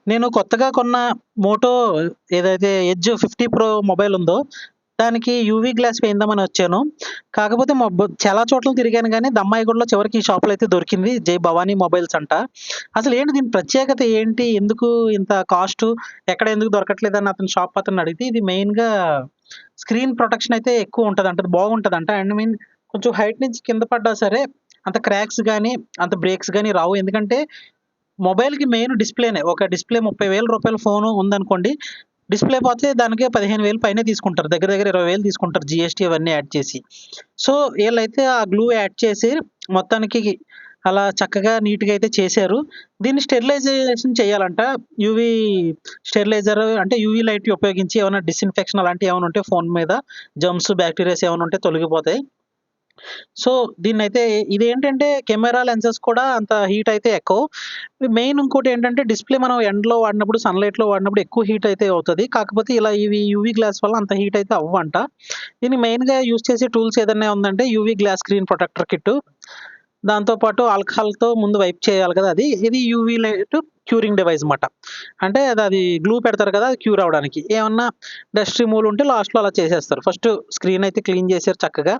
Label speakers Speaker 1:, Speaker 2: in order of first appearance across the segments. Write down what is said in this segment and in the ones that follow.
Speaker 1: నేను కొత్తగా కొన్న మోటో ఏదైతే ఎడ్జ్ 50 ప్రో మొబైల్ ఉందో, దానికి యూవీ గ్లాస్ వేయిందామని వచ్చాను. కాకపోతే చాలా చోట్ల తిరిగాను గానీ, దమ్మాయిగూడలో చివరికి ఈ షాప్‌లో అయితే దొరికింది. జై భవానీ మొబైల్స్ అంట. అసలేంటి దీని ప్రత్యేకత ఏంటి? ఎందుకు ఇంత కాస్టు? ఎక్కడ ఎందుకు దొరకట్లేదని అతను షాప్ అతన్ని అడిగితే, ఇది మెయిన్‌గా స్క్రీన్ ప్రొటెక్షన్ అయితే ఎక్కువ ఉంటదంట. అది బాగుంటదంట. అండ్ కొంచెం హైట్ నుంచి కింద పడ్డా సరే, అంత క్రాక్స్ గాని, అంత బ్రేక్స్ గాని రావు. ఎందుకంటే మొబైల్‌కి మెయిన్ డిస్‌ప్లేనే. ఒక డిస్‌ప్లే రూ. 30,000 ఫోను ఉందనుకోండి. డిస్‌ప్లే పోతే దానికే 15,000 పైనే తీసుకుంటారు. దగ్గర దగ్గర 20,000 తీసుకుంటారు జీఎస్టీ అవన్నీ యాడ్ చేసి. సో, ఈళ్ళైతే ఆ గ్లూ యాడ్ చేసి మొత్తానికి అలా చక్కగా నీట్‌గా అయితే చేశారు. దీన్ని స్టెరిలైజేషన్ చేయాలంట. యూవీ స్టెరిలైజర్ అంటే యూవీ లైట్ ఉపయోగించి ఏమైనా డిస్‌ఇన్ఫెక్షన్ అలాంటివి ఏమైనా ఉంటే ఫోను మీద జెర్మ్స్, బాక్టీరియాస్ ఏమైనా ఉంటే తొలగిపోతాయి. సో, దీన్నైతే ఇదేంటంటే కెమెరా లెన్సెస్ కూడా అంత హీట్ అయితే ఎక్కవు. మెయిన్ ఇంకోటేంటంటే డిస్‌ప్లే మనం ఎండలో వాడినప్పుడు, సన్‌లైట్‌లో వాడినప్పుడు ఎక్కువ హీట్ అయితే అవుతది. కాకపోతే ఇలా ఇవి యూవీ గ్లాస్ వల్ల అంత హీట్ అయితే అవ్వవంట. దీన్ని మెయిన్‌గా యూజ్ చేసే టూల్స్ ఏదన్నా ఉందంటే UV glass screen protector kit. దాంతో పాటు ఆల్కహాల్‌తో ముందు వైప్ చేయాలి కదా! అది. ఇది యూవీ లైట్ క్యూరింగ్ డివైస్ మాట. అంటే అది గ్లూ పెడతారు కదా! అది క్యూర్ అవ్వడానికి. ఏమన్నా డస్ట్ రిమూవల్ ఉంటే లాస్ట్‌లో అలా చేసేస్తారు. ఫస్ట్ స్క్రీన్ అయితే క్లీన్ చేశారు చక్కగా.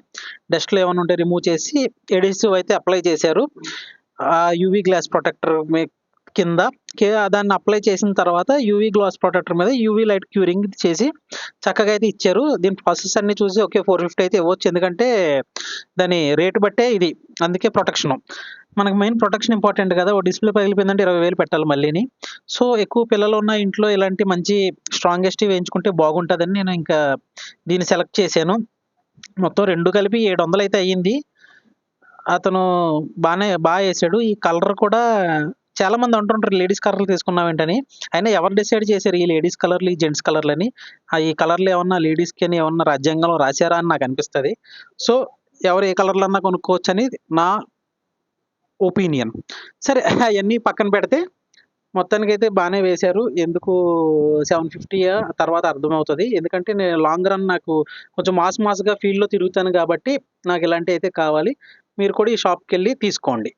Speaker 1: డస్ట్‌లు ఏమన్నా ఉంటే రిమూవ్ చేసి ఎడెసివ్ అయితే అప్లై చేశారు. యూవీ గ్లాస్ ప్రొటెక్టర్ కింద దాన్ని అప్లై చేసిన తర్వాత యూవీ గ్లాస్ ప్రొటెక్టర్ మీద యూవీ లైట్ క్యూరింగ్ చేసి చక్కగా అయితే ఇచ్చారు. దీని ప్రాసెస్ అన్నీ చూసి ఓకే. 450 అయితే ఇవ్వచ్చు. ఎందుకంటే దాని రేట్ బట్టే ఇది. అందుకే ప్రొటెక్షను. మనకు మెయిన్ ప్రొటెక్షన్ ఇంపార్టెంట్ కదా! ఓ డిస్‌ప్లే పగిలిపోయిందంటే 20,000 పెట్టాలి మళ్ళీని. సో, ఎక్కువ పిల్లలున్న ఇంట్లో ఇలాంటి మంచి స్ట్రాంగెస్ట్‌వి వేయించుకుంటే బాగుంటదని నేను ఇంకా దీన్ని సెలెక్ట్ చేశాను. మొత్తం 2 కలిపి 700 అయితే అయ్యింది. అతను ఏసాడు. ఈ కలర్ కూడా చాలా మంది అంటుంటారు లేడీస్ కలర్‌లు తీసుకున్నావేంటని. అయినా ఎవరు డిసైడ్ చేశారు ఈ లేడీస్ కలర్‌లు, ఈ జెంట్స్ కలర్‌లని? ఈ కలర్‌లు ఏమన్నా లేడీస్‌కని ఏమన్నా రాజ్యాంగంలో రాసారా అని నాకనిపిస్తది. సో, ఎవరు ఏ కలర్‌లన్నా కొనుక్కోవచ్చని నా ఒపీనియన్. సరే అయన్నీ పక్కన పెడితే మొత్తానికైతే బానే వేశారు. ఎందుకు 750 తర్వాత అర్థమవుతది. ఎందుకంటే నేను లాంగ్ రన్ నాకు కొంచెం మాస్‌గా ఫీల్డ్‌లో తిరుగుతాను గాబట్టి నాకిలాంటియయితే కావాలి. మీరు కూడా ఈ షాప్‌కెళ్ళి తీసుకోండి.